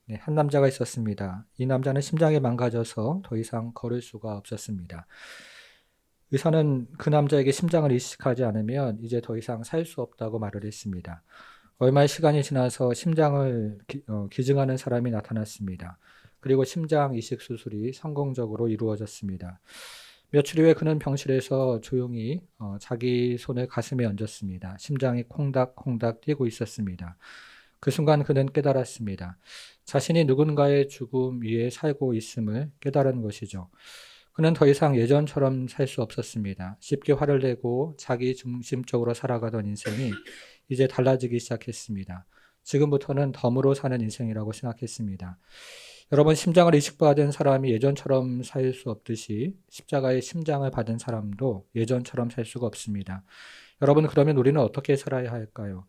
네, 한 남자가 있었습니다. 이 남자는 심장이 망가져서 더 이상 걸을 수가 없었습니다. 의사는 그 남자에게 심장을 이식하지 않으면 이제 더 이상 살 수 없다고 말을 했습니다. 얼마의 시간이 지나서 심장을 기증하는 사람이 나타났습니다. 그리고 심장 이식 수술이 성공적으로 이루어졌습니다. 며칠 후에 그는 병실에서 조용히 자기 손을 가슴에 얹었습니다. 심장이 콩닥콩닥 뛰고 있었습니다. 그 순간 그는 깨달았습니다. 자신이 누군가의 죽음 위에 살고 있음을 깨달은 것이죠. 그는 더 이상 예전처럼 살 수 없었습니다. 쉽게 화를 내고 자기 중심적으로 살아가던 인생이 이제 달라지기 시작했습니다. 지금부터는 덤으로 사는 인생이라고 생각했습니다. 여러분, 심장을 이식받은 사람이 예전처럼 살 수 없듯이 십자가의 심장을 받은 사람도 예전처럼 살 수가 없습니다. 여러분, 그러면 우리는 어떻게 살아야 할까요?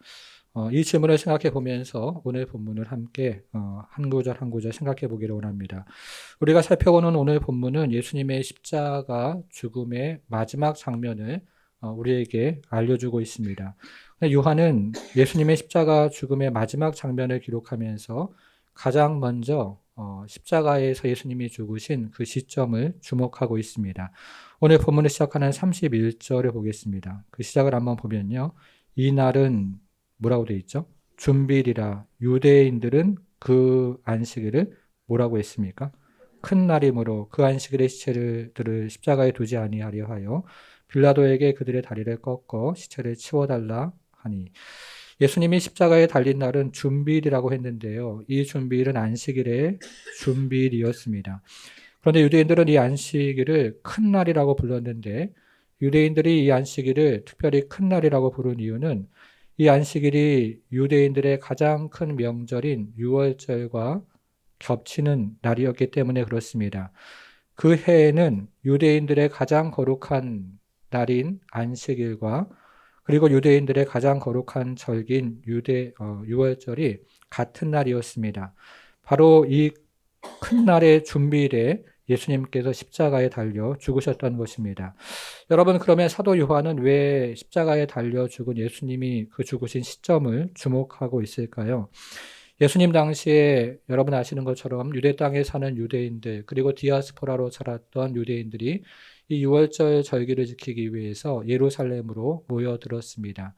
이 질문을 생각해 보면서 오늘 본문을 함께 한 구절 한 구절 생각해 보기를 원합니다. 우리가 살펴보는 오늘 본문은 예수님의 십자가 죽음의 마지막 장면을 우리에게 알려주고 있습니다. 요한은 예수님의 십자가 죽음의 마지막 장면을 기록하면서 가장 먼저 십자가에서 예수님이 죽으신 그 시점을 주목하고 있습니다. 오늘 본문을 시작하는 31절을 보겠습니다. 그 시작을 한번 보면요. 이 날은 뭐라고 되어 있죠? 준비일이라. 유대인들은 그 안식일을 뭐라고 했습니까? 큰 날이므로 그 안식일의 시체들을 십자가에 두지 아니하려 하여 빌라도에게 그들의 다리를 꺾어 시체를 치워달라 하니, 예수님이 십자가에 달린 날은 준비일이라고 했는데요. 이 준비일은 안식일의 준비일이었습니다. 그런데 유대인들은 이 안식일을 큰 날이라고 불렀는데, 유대인들이 이 안식일을 특별히 큰 날이라고 부른 이유는 이 안식일이 유대인들의 가장 큰 명절인 유월절과 겹치는 날이었기 때문에 그렇습니다. 그 해에는 유대인들의 가장 거룩한 날인 안식일과 그리고 유대인들의 가장 거룩한 절기인 유월절이 같은 날이었습니다. 바로 이 큰 날의 준비일에 예수님께서 십자가에 달려 죽으셨던 것입니다. 여러분, 그러면 사도 요한은 왜 십자가에 달려 죽은 예수님이 그 죽으신 시점을 주목하고 있을까요? 예수님 당시에 여러분 아시는 것처럼 유대 땅에 사는 유대인들, 그리고 디아스포라로 살았던 유대인들이 이 유월절 절기를 지키기 위해서 예루살렘으로 모여들었습니다.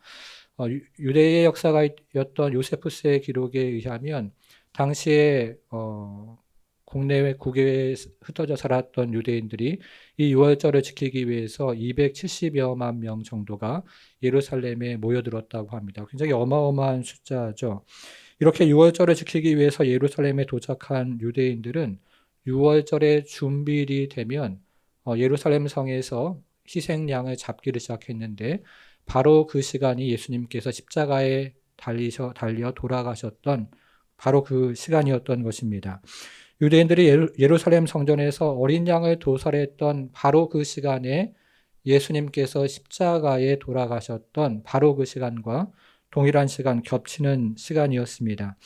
유대의 역사가였던 요세푸스의 기록에 의하면 당시에 국내외 국외에 흩어져 살았던 유대인들이 이 유월절을 지키기 위해서 270여만 명 정도가 예루살렘에 모여들었다고 합니다. 굉장히 어마어마한 숫자죠. 이렇게 유월절을 지키기 위해서 예루살렘에 도착한 유대인들은 유월절의 준비일이 되면 예루살렘 성에서 희생양을 잡기를 시작했는데, 바로 그 시간이 예수님께서 십자가에 달려 돌아가셨던 바로 그 시간이었던 것입니다. 유대인들이 예루살렘 성전에서 어린 양을 도살했던 바로 그 시간에 예수님께서 십자가에 돌아가셨던 바로 그 시간과 동일한 시간, 겹치는 시간이었습니다.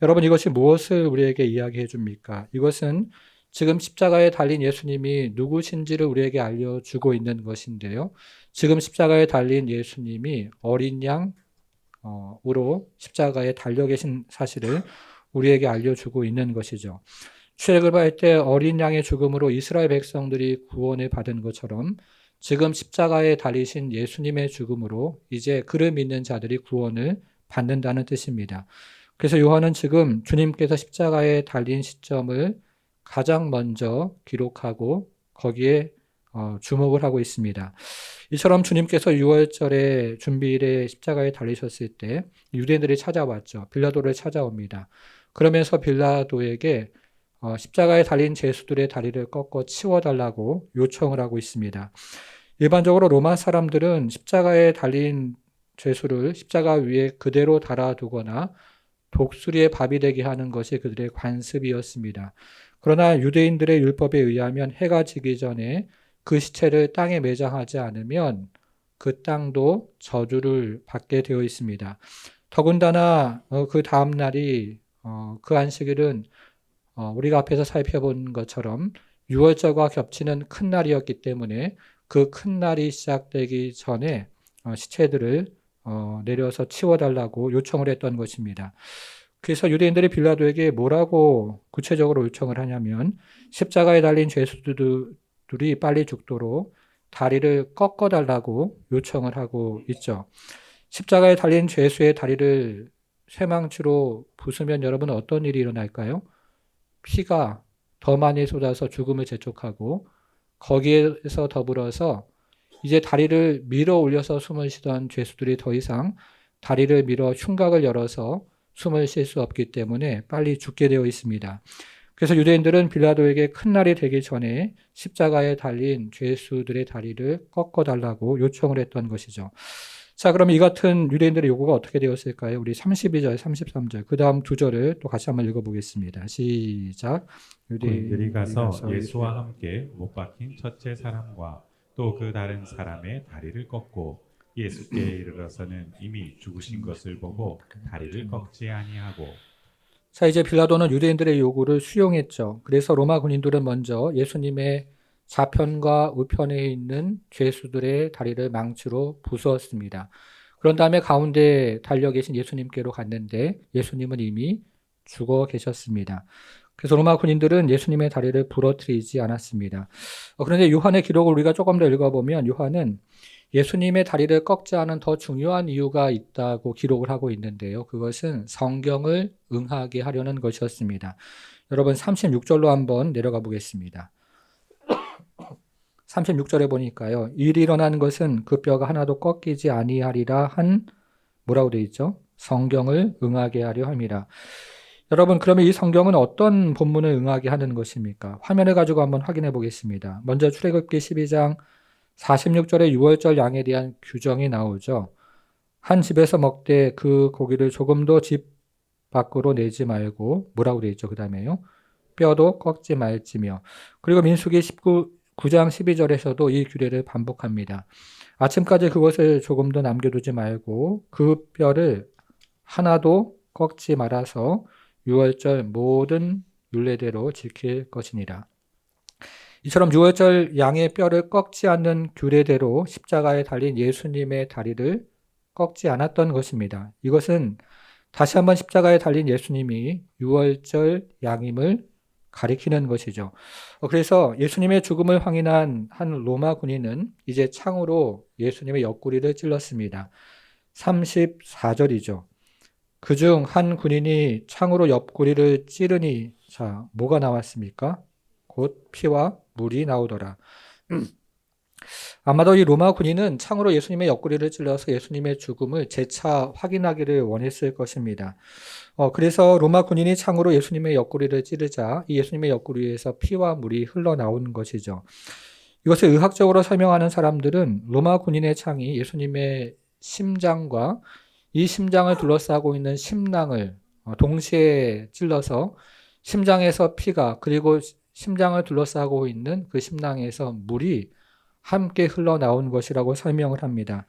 여러분, 이것이 무엇을 우리에게 이야기해 줍니까? 이것은 지금 십자가에 달린 예수님이 누구신지를 우리에게 알려주고 있는 것인데요. 지금 십자가에 달린 예수님이 어린 양으로 십자가에 달려 계신 사실을 우리에게 알려주고 있는 것이죠. 출애굽할 때 어린 양의 죽음으로 이스라엘 백성들이 구원을 받은 것처럼 지금 십자가에 달리신 예수님의 죽음으로 이제 그를 믿는 자들이 구원을 받는다는 뜻입니다. 그래서 요한은 지금 주님께서 십자가에 달린 시점을 가장 먼저 기록하고 거기에 주목을 하고 있습니다. 이처럼 주님께서 6월절에 준비일에 십자가에 달리셨을 때 유대인들이 찾아왔죠. 빌라도를 찾아옵니다. 그러면서 빌라도에게 십자가에 달린 제수들의 다리를 꺾어 치워달라고 요청을 하고 있습니다. 일반적으로 로마 사람들은 십자가에 달린 죄수를 십자가 위에 그대로 달아두거나 독수리의 밥이 되게 하는 것이 그들의 관습이었습니다. 그러나 유대인들의 율법에 의하면 해가 지기 전에 그 시체를 땅에 매장하지 않으면 그 땅도 저주를 받게 되어 있습니다. 더군다나 그 다음 날이 그 안식일은 우리가 앞에서 살펴본 것처럼 유월절과 겹치는 큰 날이었기 때문에 그 큰 날이 시작되기 전에 시체들을 내려서 치워달라고 요청을 했던 것입니다. 그래서 유대인들이 빌라도에게 뭐라고 구체적으로 요청을 하냐면 십자가에 달린 죄수들이 빨리 죽도록 다리를 꺾어달라고 요청을 하고 있죠. 십자가에 달린 죄수의 다리를 쇠망치로 부수면 여러분 어떤 일이 일어날까요? 피가 더 많이 쏟아서 죽음을 재촉하고 거기에서 더불어서 이제 다리를 밀어 올려서 숨을 쉬던 죄수들이 더 이상 다리를 밀어 흉곽을 열어서 숨을 쉴 수 없기 때문에 빨리 죽게 되어 있습니다. 그래서 유대인들은 빌라도에게 큰 날이 되기 전에 십자가에 달린 죄수들의 다리를 꺾어달라고 요청을 했던 것이죠. 자, 그럼 이 같은 유대인들의 요구가 어떻게 되었을까요? 우리 32절, 33절, 그 다음 두 절을 또 같이 한번 읽어보겠습니다. 시작. 유대인들이 가서 예수와 함께 못 박힌 첫째 사람과 또 그 다른 사람의 다리를 꺾고 예수께 이르러서는 이미 죽으신 것을 보고 다리를 꺾지 아니하고. 자, 이제 빌라도는 유대인들의 요구를 수용했죠. 그래서 로마 군인들은 먼저 예수님의 좌편과 우편에 있는 죄수들의 다리를 망치로 부수었습니다. 그런 다음에 가운데 달려 계신 예수님께로 갔는데 예수님은 이미 죽어 계셨습니다. 그래서 로마 군인들은 예수님의 다리를 부러뜨리지 않았습니다. 그런데 요한의 기록을 우리가 조금 더 읽어보면 요한은 예수님의 다리를 꺾지 않은 더 중요한 이유가 있다고 기록을 하고 있는데요. 그것은 성경을 응하게 하려는 것이었습니다. 여러분 36절로 한번 내려가 보겠습니다. 36절에 보니까요. 일이 일어난 것은 그 뼈가 하나도 꺾이지 아니하리라 한 뭐라고 되어 있죠? 성경을 응하게 하려 함이라. 여러분 그러면 이 성경은 어떤 본문을 응하게 하는 것입니까? 화면을 가지고 한번 확인해 보겠습니다. 먼저 출애굽기 12장 46절에 유월절 양에 대한 규정이 나오죠. 한 집에서 먹되 그 고기를 조금도 집 밖으로 내지 말고 뭐라고 되어 있죠? 그 다음에요. 뼈도 꺾지 말지며. 그리고 민수기 9장 12절에서도 이 규례를 반복합니다. 아침까지 그것을 조금도 남겨두지 말고 그 뼈를 하나도 꺾지 말아서 유월절 모든 율례대로 지킬 것이니라. 이처럼 유월절 양의 뼈를 꺾지 않는 규례대로 십자가에 달린 예수님의 다리를 꺾지 않았던 것입니다. 이것은 다시 한번 십자가에 달린 예수님이 유월절 양임을 가리키는 것이죠. 그래서 예수님의 죽음을 확인한 한 로마 군인은 이제 창으로 예수님의 옆구리를 찔렀습니다. 34절이죠. 그중 한 군인이 창으로 옆구리를 찌르니 자, 뭐가 나왔습니까? 곧 피와 물이 나오더라. 아마도 이 로마 군인은 창으로 예수님의 옆구리를 찔러서 예수님의 죽음을 재차 확인하기를 원했을 것입니다. 그래서 로마 군인이 창으로 예수님의 옆구리를 찌르자 이 예수님의 옆구리에서 피와 물이 흘러나오는 것이죠. 이것을 의학적으로 설명하는 사람들은 로마 군인의 창이 예수님의 심장과 이 심장을 둘러싸고 있는 심낭을 동시에 찔러서 심장에서 피가 그리고 심장을 둘러싸고 있는 그 심낭에서 물이 함께 흘러나온 것이라고 설명을 합니다.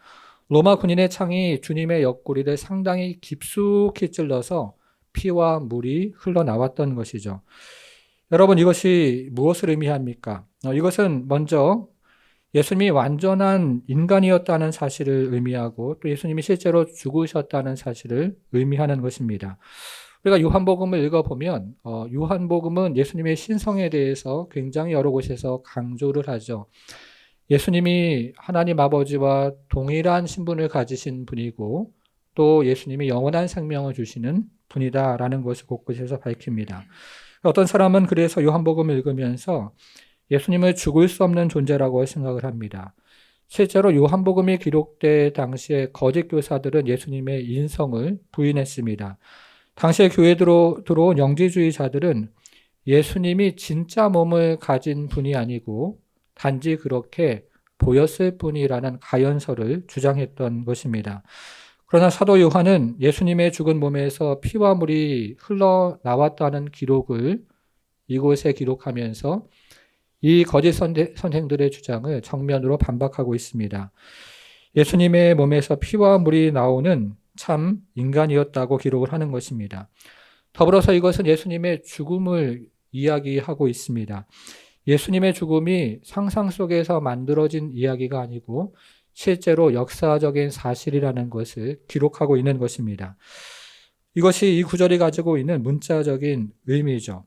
로마 군인의 창이 주님의 옆구리를 상당히 깊숙이 찔러서 피와 물이 흘러나왔던 것이죠. 여러분 이것이 무엇을 의미합니까? 이것은 먼저 예수님이 완전한 인간이었다는 사실을 의미하고 또 예수님이 실제로 죽으셨다는 사실을 의미하는 것입니다. 우리가 요한복음을 읽어보면 요한복음은 예수님의 신성에 대해서 굉장히 여러 곳에서 강조를 하죠. 예수님이 하나님 아버지와 동일한 신분을 가지신 분이고 또 예수님이 영원한 생명을 주시는 분이다라는 것을 곳곳에서 밝힙니다. 어떤 사람은 그래서 요한복음을 읽으면서 예수님을 죽을 수 없는 존재라고 생각을 합니다. 실제로 요한복음이 기록될 당시에 거짓 교사들은 예수님의 인성을 부인했습니다. 당시에 교회에 들어온 영지주의자들은 예수님이 진짜 몸을 가진 분이 아니고 단지 그렇게 보였을 뿐이라는 가연설을 주장했던 것입니다. 그러나 사도 요한은 예수님의 죽은 몸에서 피와 물이 흘러나왔다는 기록을 이곳에 기록하면서 이 거짓 선생들의 주장을 정면으로 반박하고 있습니다. 예수님의 몸에서 피와 물이 나오는 참 인간이었다고 기록을 하는 것입니다. 더불어서 이것은 예수님의 죽음을 이야기하고 있습니다. 예수님의 죽음이 상상 속에서 만들어진 이야기가 아니고 실제로 역사적인 사실이라는 것을 기록하고 있는 것입니다. 이것이 이 구절이 가지고 있는 문자적인 의미죠.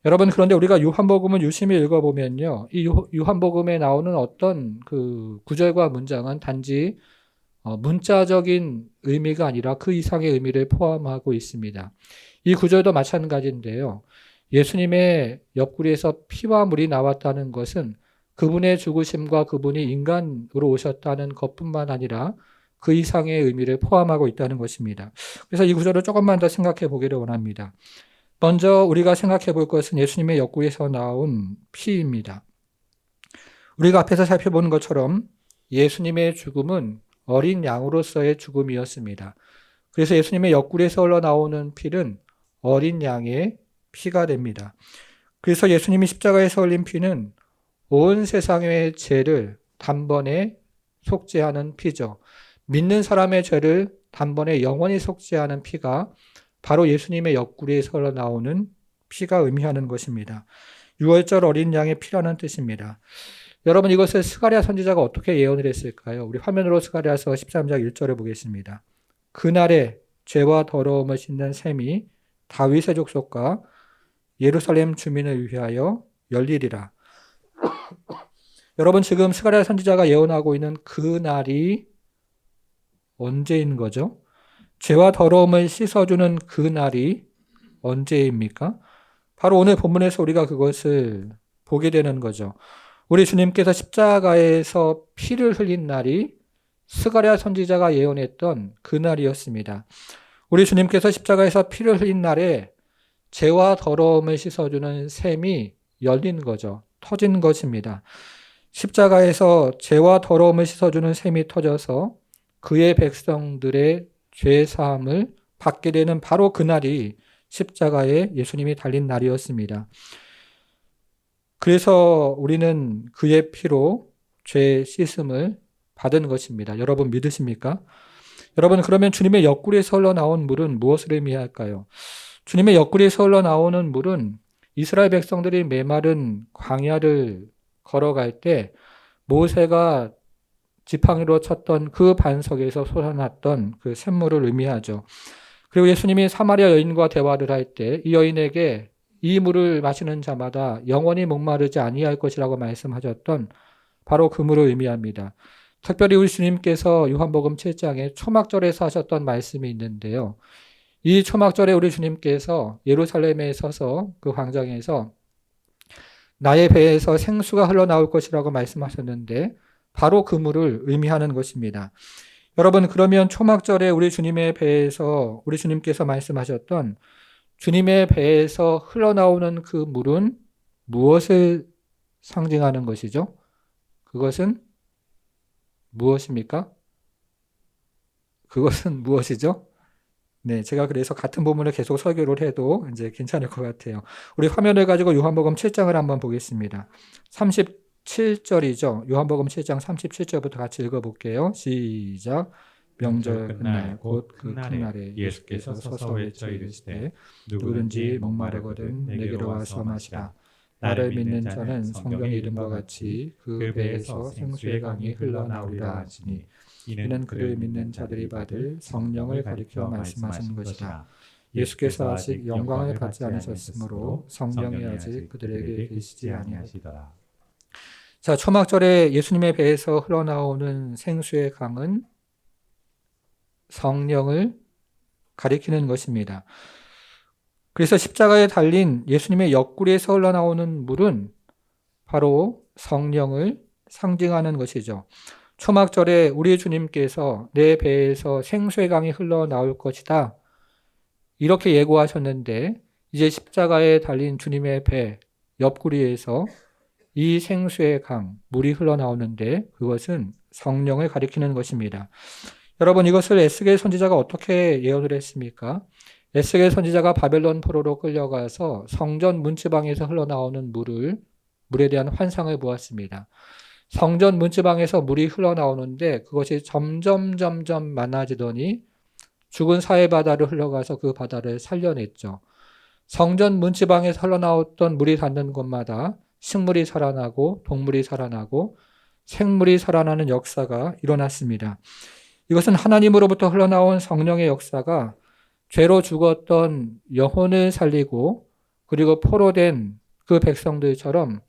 여러분, 그런데 우리가 요한복음을 유심히 읽어보면요, 이 요한복음에 나오는 어떤 그 구절과 문장은 단지 문자적인 의미가 아니라 그 이상의 의미를 포함하고 있습니다. 이 구절도 마찬가지인데요. 예수님의 옆구리에서 피와 물이 나왔다는 것은 그분의 죽으심과 그분이 인간으로 오셨다는 것뿐만 아니라 그 이상의 의미를 포함하고 있다는 것입니다. 그래서 이 구절을 조금만 더 생각해 보기를 원합니다. 먼저 우리가 생각해 볼 것은 예수님의 옆구리에서 나온 피입니다. 우리가 앞에서 살펴본 것처럼 예수님의 죽음은 어린 양으로서의 죽음이었습니다. 그래서 예수님의 옆구리에서 흘러나오는 피는 어린 양의 피가 됩니다. 그래서 예수님이 십자가에서 흘린 피는 온 세상의 죄를 단번에 속죄하는 피죠. 믿는 사람의 죄를 단번에 영원히 속죄하는 피가 바로 예수님의 옆구리에서 흘러나오는 피가 의미하는 것입니다. 6월절 어린 양의 피라는 뜻입니다. 여러분, 이것을 스가랴 선지자가 어떻게 예언을 했을까요? 우리 화면으로 스가랴서 13장 1절을 보겠습니다. 그날에 죄와 더러움을 씻는 샘이 다윗의 족속과 예루살렘 주민을 위하여 열리리라. 여러분, 지금 스가랴 선지자가 예언하고 있는 그 날이 언제인 거죠? 죄와 더러움을 씻어주는 그 날이 언제입니까? 바로 오늘 본문에서 우리가 그것을 보게 되는 거죠. 우리 주님께서 십자가에서 피를 흘린 날이 스가랴 선지자가 예언했던 그 날이었습니다. 우리 주님께서 십자가에서 피를 흘린 날에 죄와 더러움을 씻어주는 샘이 열린 거죠. 터진 것입니다. 십자가에서 죄와 더러움을 씻어주는 샘이 터져서 그의 백성들의 죄 사함을 받게 되는 바로 그날이 십자가에 예수님이 달린 날이었습니다. 그래서 우리는 그의 피로 죄 씻음을 받은 것입니다. 여러분 믿으십니까? 여러분, 그러면 주님의 옆구리에서 흘러나온 물은 무엇을 의미할까요? 주님의 옆구리에서 흘러나오는 물은 이스라엘 백성들이 메마른 광야를 걸어갈 때 모세가 지팡이로 쳤던 그 반석에서 솟아났던 그 샘물을 의미하죠. 그리고 예수님이 사마리아 여인과 대화를 할 때 이 여인에게 이 물을 마시는 자마다 영원히 목마르지 아니할 것이라고 말씀하셨던 바로 그 물을 의미합니다. 특별히 우리 주님께서 요한복음 7장에 초막절에서 하셨던 말씀이 있는데요. 이 초막절에 우리 주님께서 예루살렘에 서서 그 광장에서 나의 배에서 생수가 흘러나올 것이라고 말씀하셨는데 바로 그 물을 의미하는 것입니다. 여러분, 그러면 초막절에 우리 주님의 배에서 우리 주님께서 말씀하셨던 주님의 배에서 흘러나오는 그 물은 무엇을 상징하는 것이죠? 그것은 무엇입니까? 그것은 무엇이죠? 네, 제가 그래서 같은 부분을 계속 설교를 해도 이제 괜찮을 것 같아요. 우리 화면을 가지고 요한복음 7장을 한번 보겠습니다. 37절이죠. 요한복음 7장 37절부터 같이 읽어볼게요. 시작. 명절 끝날 곧 그 큰 날에 예수께서 서서 외쳐 이르시되 누구든지 목마르거든 내게로 와서 마시라. 나를 믿는 자는 성경의 이름과 같이 그 배에서 생수의 강이 흘러나오리라 하시니 이는 그를 믿는 자들이 받을 성령을 가리켜 말씀하신 것이라. 예수께서 아직 영광을 받지 않으셨으므로 성령이 아직 그들에게 계시지 아니하시더라. 자, 초막절에 예수님의 배에서 흘러나오는 생수의 강은 성령을 가리키는 것입니다. 그래서 십자가에 달린 예수님의 옆구리에서 흘러나오는 물은 바로 성령을 상징하는 것이죠. 초막절에 우리 주님께서 내 배에서 생수의 강이 흘러나올 것이다, 이렇게 예고하셨는데 이제 십자가에 달린 주님의 배 옆구리에서 이 생수의 강, 물이 흘러나오는데 그것은 성령을 가리키는 것입니다. 여러분, 이것을 에스겔 선지자가 어떻게 예언을 했습니까? 에스겔 선지자가 바벨론 포로로 끌려가서 성전 문지방에서 흘러나오는 물에 대한 환상을 보았습니다. 성전 문지방에서 물이 흘러나오는데 그것이 점점 많아지더니 죽은 사해 바다를 흘러가서 그 바다를 살려냈죠. 성전 문지방에서 흘러나왔던 물이 닿는 곳마다 식물이 살아나고 동물이 살아나고 생물이 살아나는 역사가 일어났습니다. 이것은 하나님으로부터 흘러나온 성령의 역사가 죄로 죽었던 영혼을 살리고 그리고 포로된 그 백성들처럼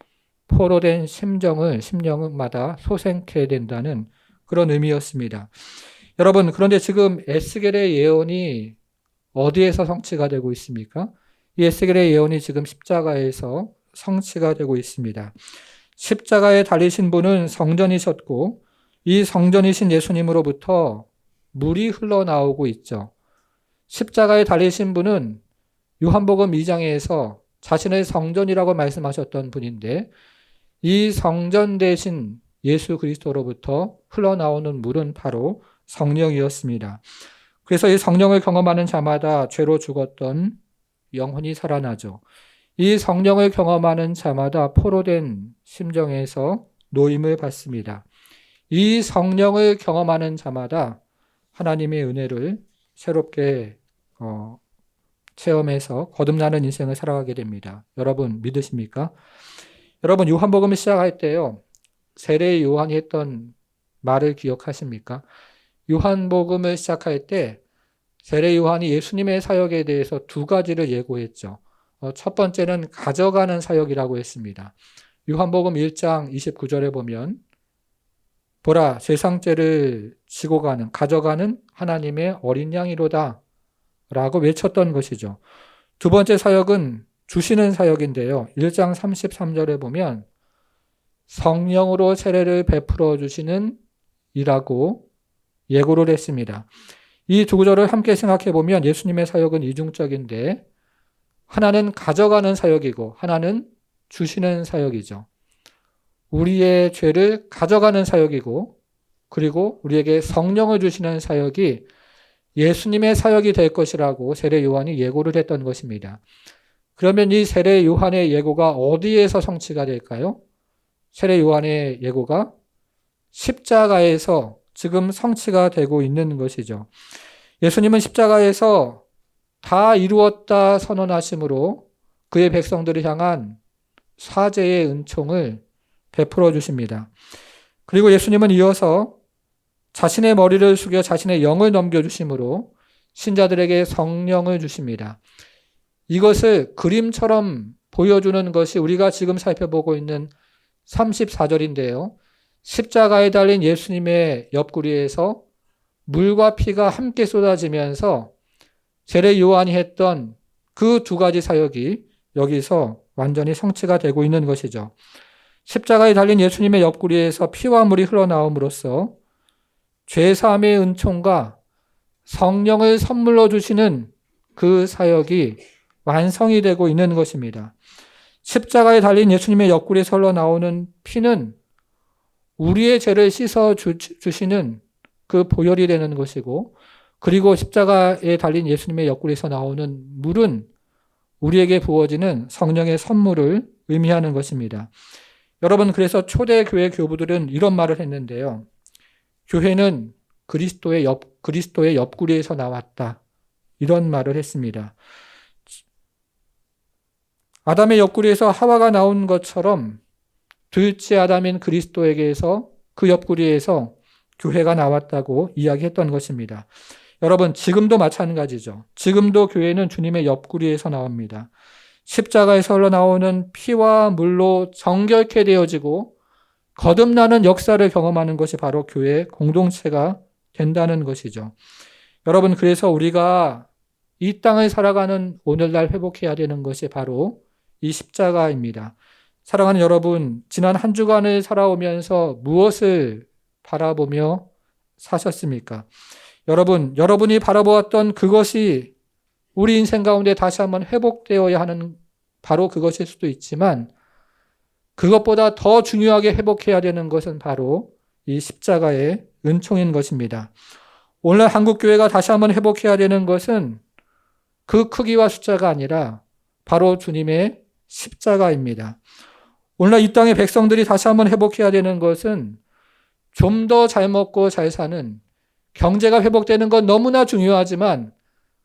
포로된 심령마다 소생케 된다는 그런 의미였습니다. 여러분, 그런데 지금 에스겔의 예언이 어디에서 성취가 되고 있습니까? 이 에스겔의 예언이 지금 십자가에서 성취가 되고 있습니다. 십자가에 달리신 분은 성전이셨고 이 성전이신 예수님으로부터 물이 흘러나오고 있죠. 십자가에 달리신 분은 요한복음 2장에서 자신의 성전이라고 말씀하셨던 분인데 이 성전 대신 예수 그리스도로부터 흘러나오는 물은 바로 성령이었습니다. 그래서 이 성령을 경험하는 자마다 죄로 죽었던 영혼이 살아나죠. 이 성령을 경험하는 자마다 포로된 심정에서 노임을 받습니다. 이 성령을 경험하는 자마다 하나님의 은혜를 새롭게 체험해서 거듭나는 인생을 살아가게 됩니다. 여러분 믿으십니까? 여러분 요한복음을 시작할 때요. 세례 요한이 했던 말을 기억하십니까? 요한복음을 시작할 때 세례 요한이 예수님의 사역에 대해서 두 가지를 예고했죠. 첫 번째는 가져가는 사역이라고 했습니다. 요한복음 1장 29절에 보면 보라 세상죄를 지고 가져가는 하나님의 어린 양이로다 라고 외쳤던 것이죠. 두 번째 사역은 주시는 사역인데요. 1장 33절에 보면 성령으로 세례를 베풀어 주시는 이라고 예고를 했습니다. 이 두 구절을 함께 생각해 보면 예수님의 사역은 이중적인데 하나는 가져가는 사역이고 하나는 주시는 사역이죠. 우리의 죄를 가져가는 사역이고 그리고 우리에게 성령을 주시는 사역이 예수님의 사역이 될 것이라고 세례 요한이 예고를 했던 것입니다. 그러면 이 세례 요한의 예고가 어디에서 성취가 될까요? 세례 요한의 예고가 십자가에서 지금 성취가 되고 있는 것이죠. 예수님은 십자가에서 다 이루었다 선언하심으로 그의 백성들을 향한 사죄의 은총을 베풀어 주십니다. 그리고 예수님은 이어서 자신의 머리를 숙여 자신의 영을 넘겨주심으로 신자들에게 성령을 주십니다. 이것을 그림처럼 보여주는 것이 우리가 지금 살펴보고 있는 34절인데요. 십자가에 달린 예수님의 옆구리에서 물과 피가 함께 쏟아지면서 세례 요한이 했던 그 두 가지 사역이 여기서 완전히 성취가 되고 있는 것이죠. 십자가에 달린 예수님의 옆구리에서 피와 물이 흘러나옴으로써 죄사함의 은총과 성령을 선물로 주시는 그 사역이 완성이 되고 있는 것입니다. 십자가에 달린 예수님의 옆구리에서 흘러나오는 피는 우리의 죄를 씻어 주시는 그 보혈이 되는 것이고 그리고 십자가에 달린 예수님의 옆구리에서 나오는 물은 우리에게 부어지는 성령의 선물을 의미하는 것입니다. 여러분 그래서 초대교회 교부들은 이런 말을 했는데요. 교회는 그리스도의 옆구리에서 나왔다. 이런 말을 했습니다. 아담의 옆구리에서 하와가 나온 것처럼 둘째 아담인 그리스도에게서 그 옆구리에서 교회가 나왔다고 이야기했던 것입니다. 여러분 지금도 마찬가지죠. 지금도 교회는 주님의 옆구리에서 나옵니다. 십자가에서 흘러나오는 피와 물로 정결케 되어지고 거듭나는 역사를 경험하는 것이 바로 교회 공동체가 된다는 것이죠. 여러분 그래서 우리가 이 땅을 살아가는 오늘날 회복해야 되는 것이 바로 이 십자가입니다. 사랑하는 여러분, 지난 한 주간을 살아오면서 무엇을 바라보며 사셨습니까? 여러분이 바라보았던 그것이 우리 인생 가운데 다시 한번 회복되어야 하는 바로 그것일 수도 있지만 그것보다 더 중요하게 회복해야 되는 것은 바로 이 십자가의 은총인 것입니다. 오늘 한국교회가 다시 한번 회복해야 되는 것은 그 크기와 숫자가 아니라 바로 주님의 십자가입니다. 오늘날 이 땅의 백성들이 다시 한번 회복해야 되는 것은 좀 더 잘 먹고 잘 사는 경제가 회복되는 건 너무나 중요하지만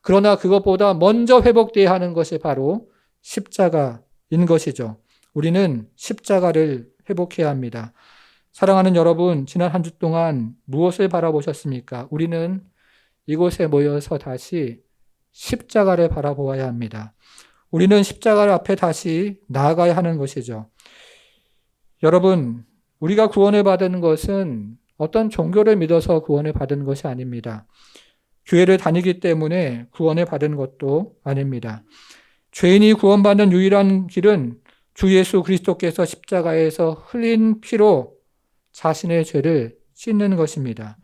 그러나 그것보다 먼저 회복되어야 하는 것이 바로 십자가인 것이죠. 우리는 십자가를 회복해야 합니다. 사랑하는 여러분, 지난 한 주 동안 무엇을 바라보셨습니까? 우리는 이곳에 모여서 다시 십자가를 바라보아야 합니다. 우리는 십자가 앞에 다시 나아가야 하는 것이죠. 여러분, 우리가 구원을 받은 것은 어떤 종교를 믿어서 구원을 받은 것이 아닙니다. 교회를 다니기 때문에 구원을 받은 것도 아닙니다. 죄인이 구원받는 유일한 길은 주 예수 그리스도께서 십자가에서 흘린 피로 자신의 죄를 씻는 것입니다.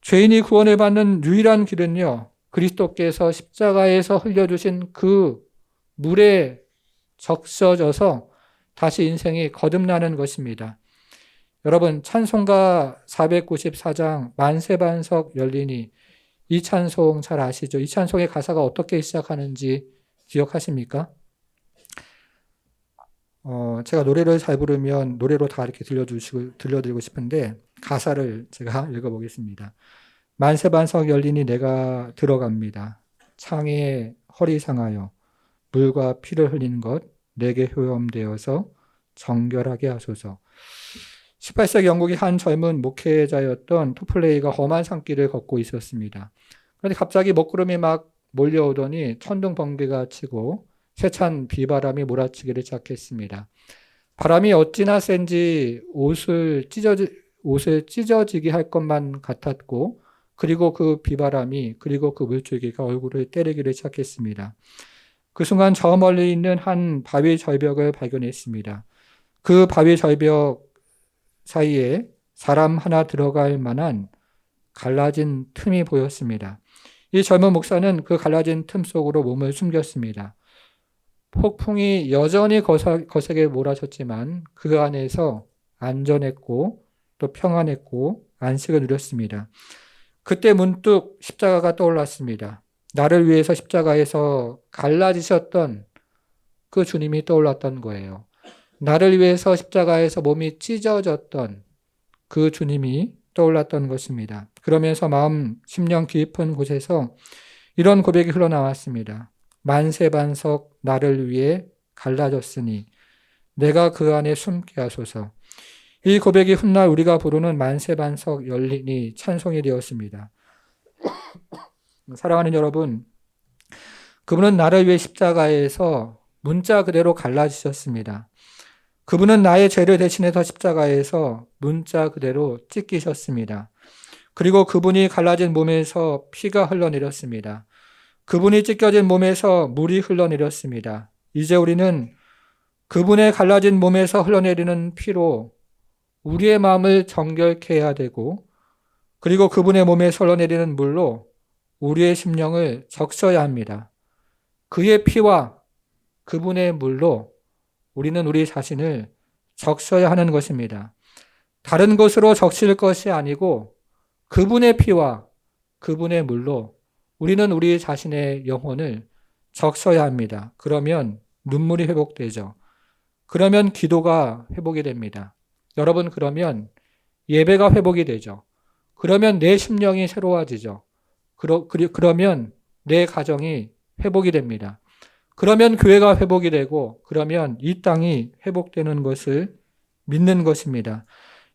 죄인이 구원을 받는 유일한 길은요, 그리스도께서 십자가에서 흘려주신 그 물에 적셔져서 다시 인생이 거듭나는 것입니다. 여러분, 찬송가 494장 만세반석 열리니, 이 찬송 잘 아시죠? 이 찬송의 가사가 어떻게 시작하는지 기억하십니까? 제가 노래를 잘 부르면 노래로 다 이렇게 들려드리고 싶은데 가사를 제가 읽어보겠습니다. 만세반석 열리니 내가 들어갑니다. 창에 허리 상하여 물과 피를 흘린 것 내게 효험되어서 정결하게 하소서. 18세기 영국의 한 젊은 목회자였던 토플레이가 험한 산길을 걷고 있었습니다. 그런데 갑자기 먹구름이 막 몰려오더니 천둥 번개가 치고 세찬 비바람이 몰아치기를 시작했습니다. 바람이 어찌나 센지 옷을 찢어지게 할 것만 같았고, 그리고 그 비바람이, 그리고 그 물줄기가 얼굴을 때리기를 시작했습니다. 그 순간 저 멀리 있는 한 바위 절벽을 발견했습니다. 그 바위 절벽 사이에 사람 하나 들어갈 만한 갈라진 틈이 보였습니다. 이 젊은 목사는 그 갈라진 틈 속으로 몸을 숨겼습니다. 폭풍이 여전히 거세게 몰아쳤지만 그 안에서 안전했고 또 평안했고 안식을 누렸습니다. 그때 문득 십자가가 떠올랐습니다. 나를 위해서 십자가에서 갈라지셨던 그 주님이 떠올랐던 거예요. 나를 위해서 십자가에서 몸이 찢어졌던 그 주님이 떠올랐던 것입니다. 그러면서 마음 심령 깊은 곳에서 이런 고백이 흘러나왔습니다. 만세반석 나를 위해 갈라졌으니 내가 그 안에 숨게 하소서. 이 고백이 훗날 우리가 부르는 만세반석 열리니 찬송이 되었습니다. 사랑하는 여러분, 그분은 나를 위해 십자가에서 문자 그대로 갈라지셨습니다. 그분은 나의 죄를 대신해서 십자가에서 문자 그대로 찢기셨습니다. 그리고 그분이 갈라진 몸에서 피가 흘러내렸습니다. 그분이 찢겨진 몸에서 물이 흘러내렸습니다. 이제 우리는 그분의 갈라진 몸에서 흘러내리는 피로 우리의 마음을 정결케 해야 되고, 그리고 그분의 몸에서 흘러내리는 물로 우리의 심령을 적셔야 합니다. 그의 피와 그분의 물로 우리는 우리 자신을 적셔야 하는 것입니다. 다른 것으로 적실 것이 아니고 그분의 피와 그분의 물로 우리는 우리 자신의 영혼을 적셔야 합니다. 그러면 눈물이 회복되죠. 그러면 기도가 회복이 됩니다. 여러분, 그러면 예배가 회복이 되죠. 그러면 내 심령이 새로워지죠. 그러면 내 가정이 회복이 됩니다. 그러면 교회가 회복이 되고, 그러면 이 땅이 회복되는 것을 믿는 것입니다.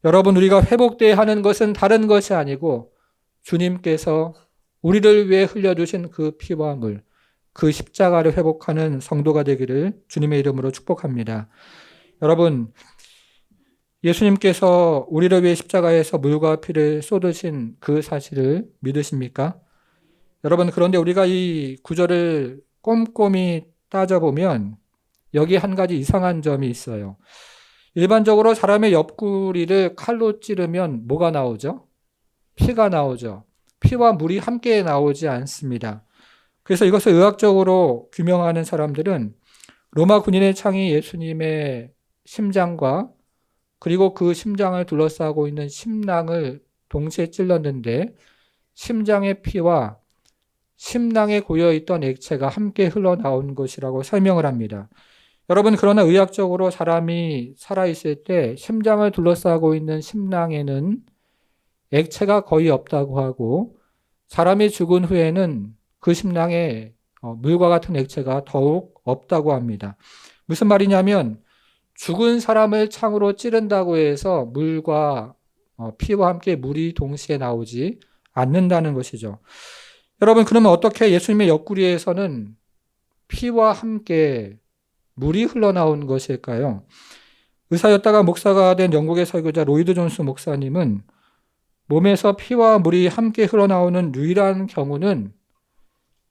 여러분, 우리가 회복되어야 하는 것은 다른 것이 아니고 주님께서 우리를 위해 흘려주신 그 피와 물, 그 십자가를 회복하는 성도가 되기를 주님의 이름으로 축복합니다. 여러분, 예수님께서 우리를 위해 십자가에서 물과 피를 쏟으신 그 사실을 믿으십니까? 여러분, 그런데 우리가 이 구절을 꼼꼼히 따져보면 여기 한 가지 이상한 점이 있어요. 일반적으로 사람의 옆구리를 칼로 찌르면 뭐가 나오죠? 피가 나오죠. 피와 물이 함께 나오지 않습니다. 그래서 이것을 의학적으로 규명하는 사람들은 로마 군인의 창이 예수님의 심장과 그리고 그 심장을 둘러싸고 있는 심낭을 동시에 찔렀는데 심장의 피와 심낭에 고여있던 액체가 함께 흘러나온 것이라고 설명을 합니다. 여러분, 그러나 의학적으로 사람이 살아있을 때 심장을 둘러싸고 있는 심낭에는 액체가 거의 없다고 하고, 사람이 죽은 후에는 그 심낭에 물과 같은 액체가 더욱 없다고 합니다. 무슨 말이냐면 죽은 사람을 창으로 찌른다고 해서 물과 피와 함께 물이 동시에 나오지 않는다는 것이죠. 여러분, 그러면 어떻게 예수님의 옆구리에서는 피와 함께 물이 흘러나온 것일까요? 의사였다가 목사가 된 영국의 설교자 로이드 존스 목사님은 몸에서 피와 물이 함께 흘러나오는 유일한 경우는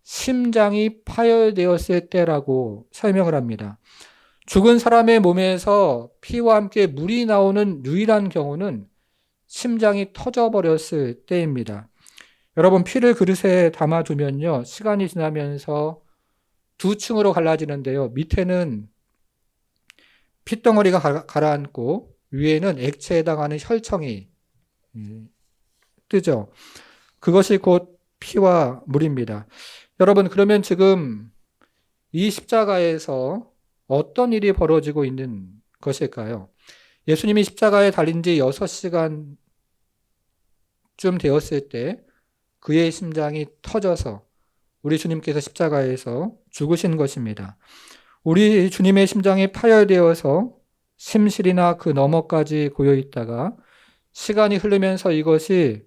심장이 파열되었을 때라고 설명을 합니다. 죽은 사람의 몸에서 피와 함께 물이 나오는 유일한 경우는 심장이 터져버렸을 때입니다. 여러분, 피를 그릇에 담아두면요, 시간이 지나면서 두 층으로 갈라지는데요. 밑에는 핏덩어리가 가라앉고 위에는 액체에 해당하는 혈청이 뜨죠. 그것이 곧 피와 물입니다. 여러분, 그러면 지금 이 십자가에서 어떤 일이 벌어지고 있는 것일까요? 예수님이 십자가에 달린 지 6시간쯤 되었을 때 그의 심장이 터져서 우리 주님께서 십자가에서 죽으신 것입니다. 우리 주님의 심장이 파열되어서 심실이나 그 너머까지 고여 있다가 시간이 흐르면서 이것이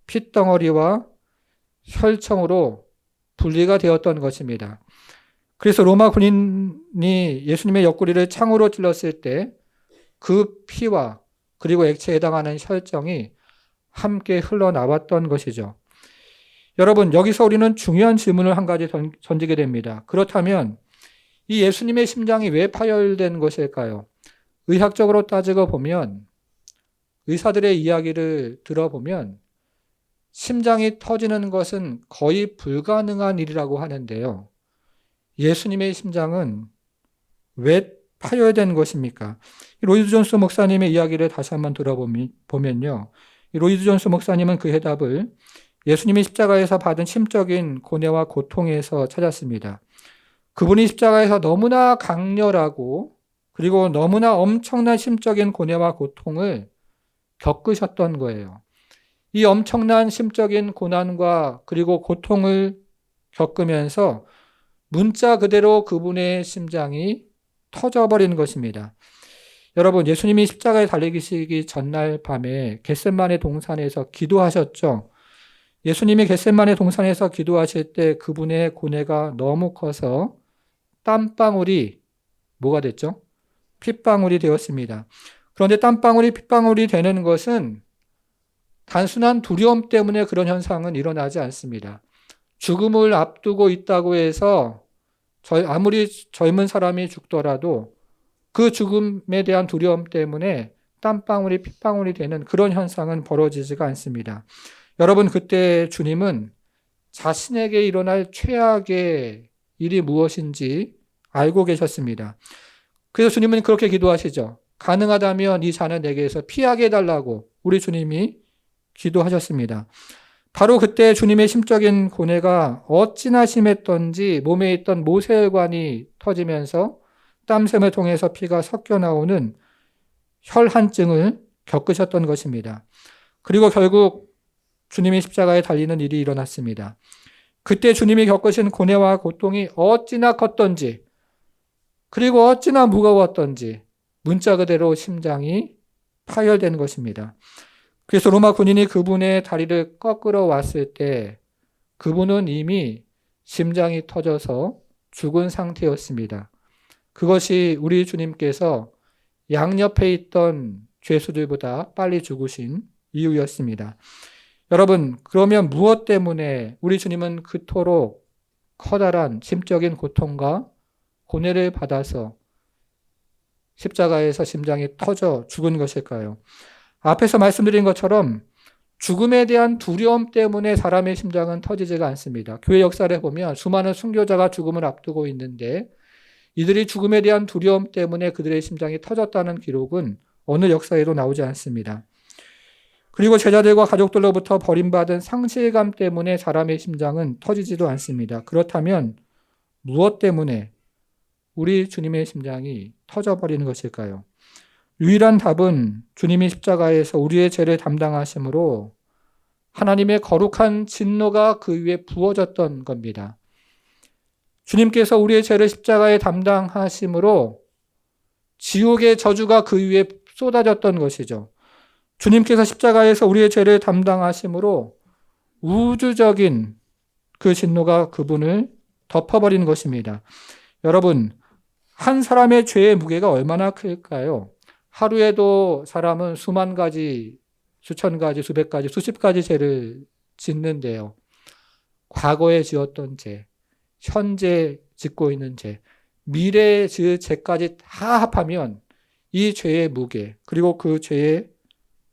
핏덩어리와 혈청으로 분리가 되었던 것입니다. 그래서 로마 군인이 예수님의 옆구리를 창으로 찔렀을 때 그 피와 그리고 액체에 해당하는 혈정이 함께 흘러나왔던 것이죠. 여러분, 여기서 우리는 중요한 질문을 한 가지 던지게 됩니다. 그렇다면 이 예수님의 심장이 왜 파열된 것일까요? 의학적으로 따지고 보면, 의사들의 이야기를 들어보면 심장이 터지는 것은 거의 불가능한 일이라고 하는데요. 예수님의 심장은 왜 파열된 것입니까? 로이드 존스 목사님의 이야기를 다시 한번 들어보면요. 로이드 존스 목사님은 그 해답을 예수님이 십자가에서 받은 심적인 고뇌와 고통에서 찾았습니다. 그분이 십자가에서 너무나 강렬하고 그리고 너무나 엄청난 심적인 고뇌와 고통을 겪으셨던 거예요. 이 엄청난 심적인 고난과 그리고 고통을 겪으면서 문자 그대로 그분의 심장이 터져버린 것입니다. 여러분, 예수님이 십자가에 달리시기 전날 밤에 겟세마네 동산에서 기도하셨죠. 예수님이 겟세마네 동산에서 기도하실 때 그분의 고뇌가 너무 커서 땀방울이 뭐가 됐죠? 핏방울이 되었습니다. 그런데 땀방울이 핏방울이 되는 것은 단순한 두려움 때문에 그런 현상은 일어나지 않습니다. 죽음을 앞두고 있다고 해서 아무리 젊은 사람이 죽더라도 그 죽음에 대한 두려움 때문에 땀방울이 핏방울이 되는 그런 현상은 벌어지지가 않습니다. 여러분, 그때 주님은 자신에게 일어날 최악의 일이 무엇인지 알고 계셨습니다. 그래서 주님은 그렇게 기도하시죠. 가능하다면 이 잔을 내게서 피하게 해달라고 우리 주님이 기도하셨습니다. 바로 그때 주님의 심적인 고뇌가 어찌나 심했던지 몸에 있던 모세혈관이 터지면서 땀샘을 통해서 피가 섞여 나오는 혈한증을 겪으셨던 것입니다. 그리고 결국 주님이 십자가에 달리는 일이 일어났습니다. 그때 주님이 겪으신 고뇌와 고통이 어찌나 컸던지 그리고 어찌나 무거웠던지 문자 그대로 심장이 파열된 것입니다. 그래서 로마 군인이 그분의 다리를 꺾으러 왔을 때 그분은 이미 심장이 터져서 죽은 상태였습니다. 그것이 우리 주님께서 양옆에 있던 죄수들보다 빨리 죽으신 이유였습니다. 여러분, 그러면 무엇 때문에 우리 주님은 그토록 커다란 심적인 고통과 고뇌를 받아서 십자가에서 심장이 터져 죽은 것일까요? 앞에서 말씀드린 것처럼 죽음에 대한 두려움 때문에 사람의 심장은 터지지가 않습니다. 교회 역사를 보면 수많은 순교자가 죽음을 앞두고 있는데 이들이 죽음에 대한 두려움 때문에 그들의 심장이 터졌다는 기록은 어느 역사에도 나오지 않습니다. 그리고 제자들과 가족들로부터 버림받은 상실감 때문에 사람의 심장은 터지지도 않습니다. 그렇다면 무엇 때문에 우리 주님의 심장이 터져버리는 것일까요? 유일한 답은 주님이 십자가에서 우리의 죄를 담당하심으로 하나님의 거룩한 진노가 그 위에 부어졌던 겁니다. 주님께서 우리의 죄를 십자가에 담당하심으로 지옥의 저주가 그 위에 쏟아졌던 것이죠. 주님께서 십자가에서 우리의 죄를 담당하심으로 우주적인 그 진노가 그분을 덮어버리는 것입니다. 여러분, 한 사람의 죄의 무게가 얼마나 클까요? 하루에도 사람은 수만 가지, 수천 가지, 수백 가지, 수십 가지 죄를 짓는데요. 과거에 지었던 죄, 현재 짓고 있는 죄, 미래에 지을 죄까지 다 합하면 이 죄의 무게, 그리고 그 죄의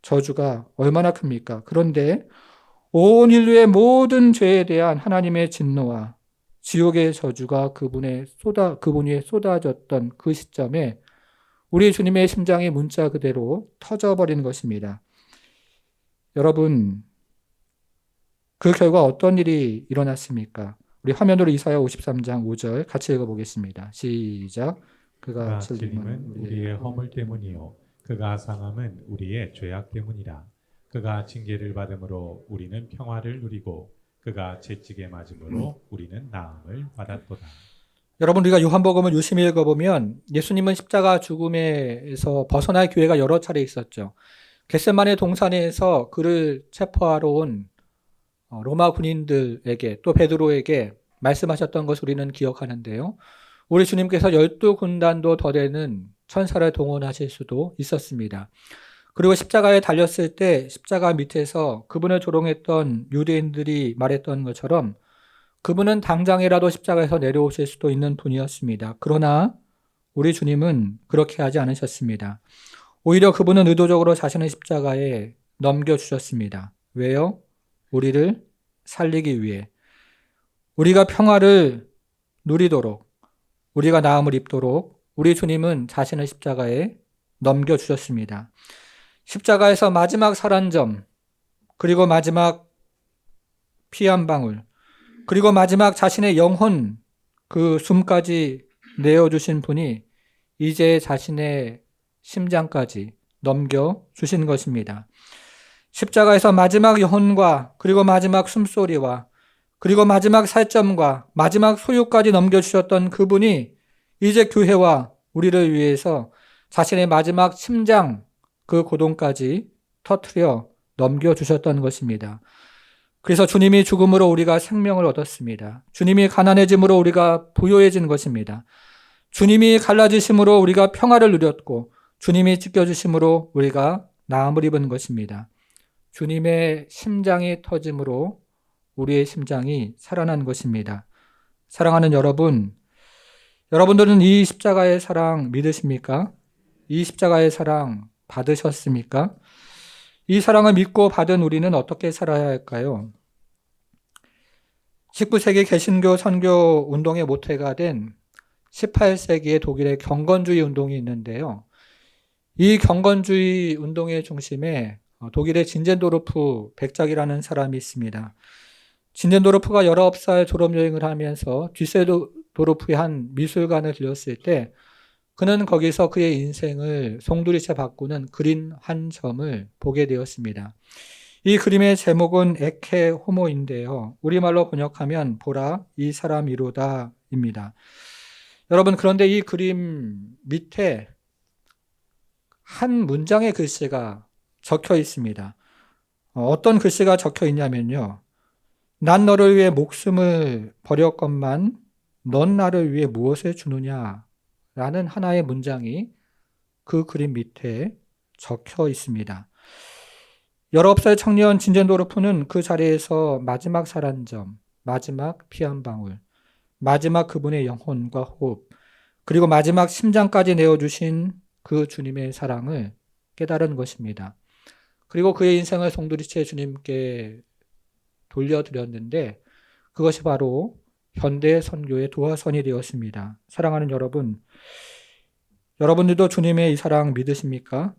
저주가 얼마나 큽니까? 그런데 온 인류의 모든 죄에 대한 하나님의 진노와 지옥의 저주가 그분 위에 쏟아졌던 그 시점에 우리 주님의 심장이 문자 그대로 터져버리는 것입니다. 여러분, 그 결과 어떤 일이 일어났습니까? 우리 화면으로 이사야 53장 5절 같이 읽어보겠습니다. 시작. 그가 그가 찔림은 찔림은 우리의 허물 때문이요 그가 상함은 우리의 죄악 때문이라. 그가 징계를 받음으로 우리는 평화를 누리고 그가 채찍에 맞음으로 우리는 나음을 받았도다. 여러분, 우리가 요한복음을 유심히 읽어보면 예수님은 십자가 죽음에서 벗어날 기회가 여러 차례 있었죠. 겟세마네 동산에서 그를 체포하러 온 로마 군인들에게 또 베드로에게 말씀하셨던 것을 우리는 기억하는데요. 우리 주님께서 12군단도 더 되는 천사를 동원하실 수도 있었습니다. 그리고 십자가에 달렸을 때 십자가 밑에서 그분을 조롱했던 유대인들이 말했던 것처럼 그분은 당장이라도 십자가에서 내려오실 수도 있는 분이었습니다. 그러나 우리 주님은 그렇게 하지 않으셨습니다. 오히려 그분은 의도적으로 자신의 십자가에 넘겨주셨습니다. 왜요? 우리를 살리기 위해. 우리가 평화를 누리도록, 우리가 나음을 입도록 우리 주님은 자신의 십자가에 넘겨주셨습니다. 십자가에서 마지막 살 한 점, 그리고 마지막 피 한 방울, 그리고 마지막 자신의 영혼 그 숨까지 내어주신 분이 이제 자신의 심장까지 넘겨주신 것입니다. 십자가에서 마지막 영혼과 그리고 마지막 숨소리와 그리고 마지막 살점과 마지막 소유까지 넘겨주셨던 그분이 이제 교회와 우리를 위해서 자신의 마지막 심장 그 고동까지 터뜨려 넘겨주셨던 것입니다. 그래서 주님이 죽음으로 우리가 생명을 얻었습니다. 주님이 가난해짐으로 우리가 부요해진 것입니다. 주님이 갈라지심으로 우리가 평화를 누렸고 주님이 찢겨주심으로 우리가 나음을 입은 것입니다. 주님의 심장이 터짐으로 우리의 심장이 살아난 것입니다. 사랑하는 여러분, 여러분들은 이 십자가의 사랑 믿으십니까? 이 십자가의 사랑 받으셨습니까? 이 사랑을 믿고 받은 우리는 어떻게 살아야 할까요? 19세기 개신교 선교 운동의 모태가 된 18세기의 독일의 경건주의 운동이 있는데요. 이 경건주의 운동의 중심에 독일의 진젠도르프 백작이라는 사람이 있습니다. 진젠도르프가 19살 졸업여행을 하면서 뒤세도르프의 한 미술관을 들렸을 때 그는 거기서 그의 인생을 송두리째 바꾸는 그림 한 점을 보게 되었습니다. 이 그림의 제목은 에케 호모인데요. 우리말로 번역하면 보라 이 사람이로다입니다. 여러분, 그런데 이 그림 밑에 한 문장의 글씨가 적혀 있습니다. 어떤 글씨가 적혀 있냐면요. 난 너를 위해 목숨을 버렸건만 넌 나를 위해 무엇을 주느냐 라는 하나의 문장이 그 그림 밑에 적혀 있습니다. 19살 청년 진젠도르프는 그 자리에서 마지막 살 한 점, 마지막 피 한 방울, 마지막 그분의 영혼과 호흡, 그리고 마지막 심장까지 내어주신 그 주님의 사랑을 깨달은 것입니다. 그리고 그의 인생을 송두리째 주님께 돌려드렸는데 그것이 바로 현대 선교의 도화선이 되었습니다. 사랑하는 여러분, 여러분들도 주님의 이 사랑 믿으십니까?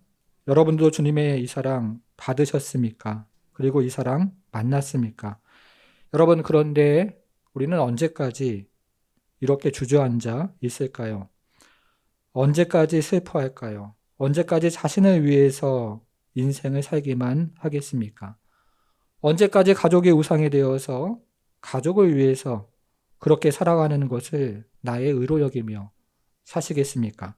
여러분도 주님의 이 사랑 받으셨습니까? 그리고 이 사랑 만났습니까? 여러분, 그런데 우리는 언제까지 이렇게 주저앉아 있을까요? 언제까지 슬퍼할까요? 언제까지 자신을 위해서 인생을 살기만 하겠습니까? 언제까지 가족이 우상이 되어서 가족을 위해서 그렇게 살아가는 것을 나의 의로 여기며 사시겠습니까?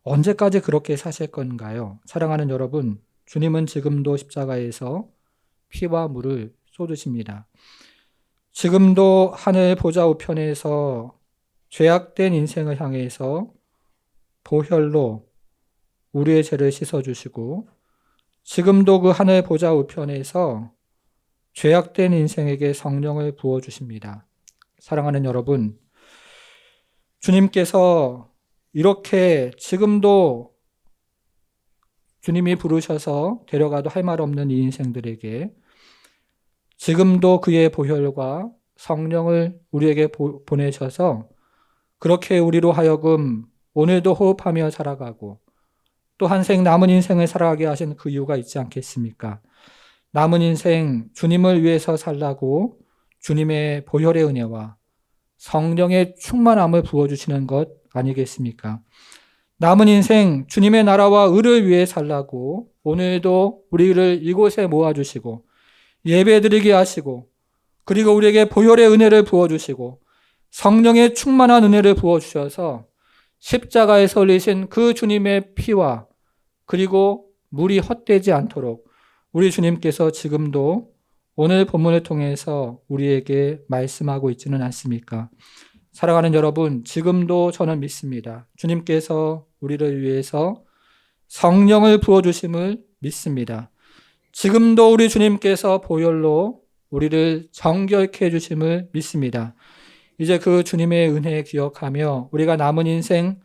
언제까지 그렇게 사실 건가요? 사랑하는 여러분, 주님은 지금도 십자가에서 피와 물을 쏟으십니다. 지금도 하늘 보좌 우편에서 죄악된 인생을 향해서 보혈로 우리의 죄를 씻어주시고, 지금도 그 하늘 보좌 우편에서 죄악된 인생에게 성령을 부어주십니다. 사랑하는 여러분, 주님께서 이렇게 지금도 주님이 부르셔서 데려가도 할 말 없는 이 인생들에게 지금도 그의 보혈과 성령을 우리에게 보내셔서 그렇게 우리로 하여금 오늘도 호흡하며 살아가고 또 한 생 남은 인생을 살아가게 하신 그 이유가 있지 않겠습니까? 남은 인생 주님을 위해서 살라고 주님의 보혈의 은혜와 성령의 충만함을 부어주시는 것 아니겠습니까? 남은 인생 주님의 나라와 의를 위해 살라고 오늘도 우리를 이곳에 모아주시고 예배드리게 하시고 그리고 우리에게 보혈의 은혜를 부어주시고 성령의 충만한 은혜를 부어주셔서 십자가에서 흘리신 그 주님의 피와 그리고 물이 헛되지 않도록 우리 주님께서 지금도 오늘 본문을 통해서 우리에게 말씀하고 있지는 않습니까? 사랑하는 여러분, 지금도 저는 믿습니다. 주님께서 우리를 위해서 성령을 부어주심을 믿습니다. 지금도 우리 주님께서 보혈로 우리를 정결케 해주심을 믿습니다. 이제 그 주님의 은혜 기억하며 우리가 남은 인생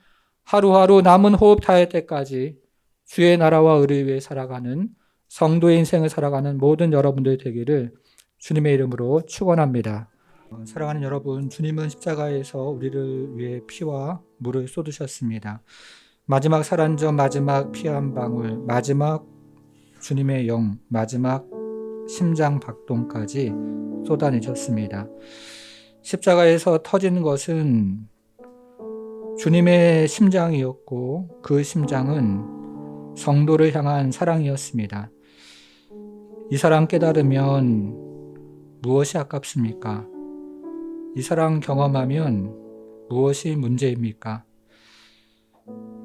하루하루 남은 호흡 다할 때까지 주의 나라와 의를 위해 살아가는 성도의 인생을 살아가는 모든 여러분들 되기를 주님의 이름으로 축원합니다. 사랑하는 여러분, 주님은 십자가에서 우리를 위해 피와 물을 쏟으셨습니다. 마지막 살안전, 마지막 피 한 방울, 마지막 주님의 영, 마지막 심장 박동까지 쏟아내셨습니다. 십자가에서 터진 것은 주님의 심장이었고 그 심장은 성도를 향한 사랑이었습니다. 이 사랑 깨달으면 무엇이 아깝습니까? 이 사랑 경험하면 무엇이 문제입니까?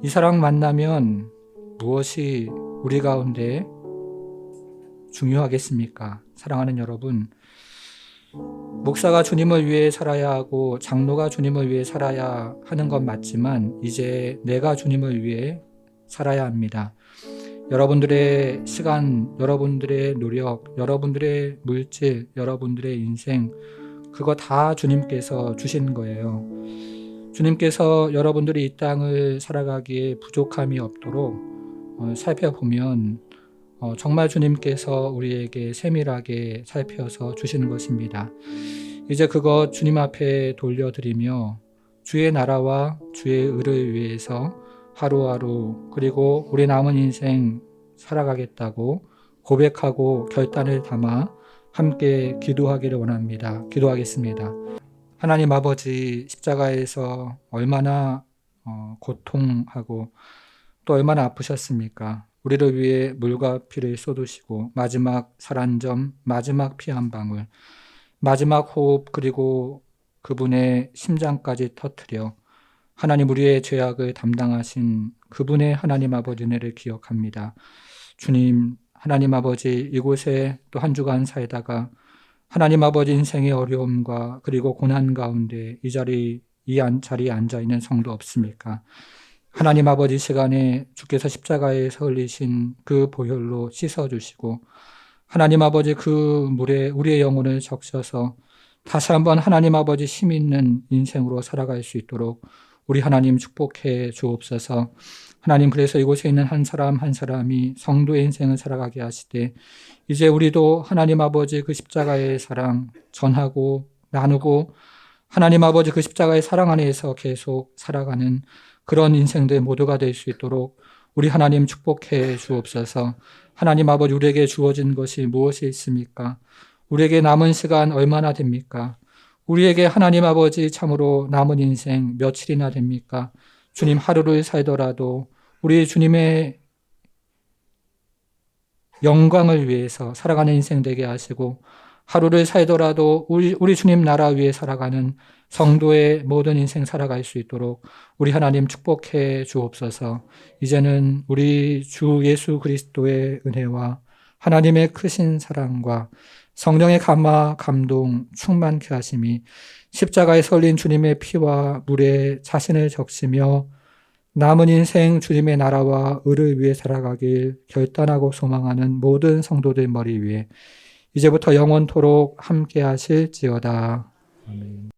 이 사랑 만나면 무엇이 우리 가운데 중요하겠습니까? 사랑하는 여러분, 목사가 주님을 위해 살아야 하고 장로가 주님을 위해 살아야 하는 건 맞지만 이제 내가 주님을 위해 살아야 합니다. 여러분들의 시간, 여러분들의 노력, 여러분들의 물질, 여러분들의 인생 그거 다 주님께서 주신 거예요. 주님께서 여러분들이 이 땅을 살아가기에 부족함이 없도록 살펴보면 정말 주님께서 우리에게 세밀하게 살펴서 주시는 것입니다. 이제 그거 주님 앞에 돌려드리며 주의 나라와 주의 의를 위해서 하루하루 그리고 우리 남은 인생 살아가겠다고 고백하고 결단을 담아 함께 기도하기를 원합니다. 기도하겠습니다. 하나님 아버지, 십자가에서 얼마나 고통하고 또 얼마나 아프셨습니까? 우리를 위해 물과 피를 쏟으시고 마지막 살안점, 마지막 피 한 방울, 마지막 호흡 그리고 그분의 심장까지 터뜨려 하나님 우리의 죄악을 담당하신 그분의 하나님 아버지 은혜를 기억합니다. 주님, 하나님 아버지 이곳에 또 한 주간 살다가 하나님 아버지 인생의 어려움과 그리고 고난 가운데 이 자리에 앉아있는 성도 없습니까? 하나님 아버지 시간에 주께서 십자가에서 흘리신 그 보혈로 씻어주시고 하나님 아버지 그 물에 우리의 영혼을 적셔서 다시 한번 하나님 아버지 힘 있는 인생으로 살아갈 수 있도록 우리 하나님 축복해 주옵소서. 하나님, 그래서 이곳에 있는 한 사람 한 사람이 성도의 인생을 살아가게 하시되 이제 우리도 하나님 아버지 그 십자가의 사랑 전하고 나누고 하나님 아버지 그 십자가의 사랑 안에서 계속 살아가는 그런 인생들 모두가 될 수 있도록 우리 하나님 축복해 주옵소서. 하나님 아버지, 우리에게 주어진 것이 무엇이 있습니까? 우리에게 남은 시간 얼마나 됩니까? 우리에게 하나님 아버지 참으로 남은 인생 며칠이나 됩니까? 주님, 하루를 살더라도 우리 주님의 영광을 위해서 살아가는 인생 되게 하시고 하루를 살더라도 우리 주님 나라 위에 살아가는 성도의 모든 인생 살아갈 수 있도록 우리 하나님 축복해 주옵소서. 이제는 우리 주 예수 그리스도의 은혜와 하나님의 크신 사랑과 성령의 감화, 감동, 충만케 하심이 십자가에 설린 주님의 피와 물에 자신을 적시며 남은 인생 주님의 나라와 의를 위해 살아가길 결단하고 소망하는 모든 성도들 머리 위에 이제부터 영원토록 함께 하실지어다. 아멘.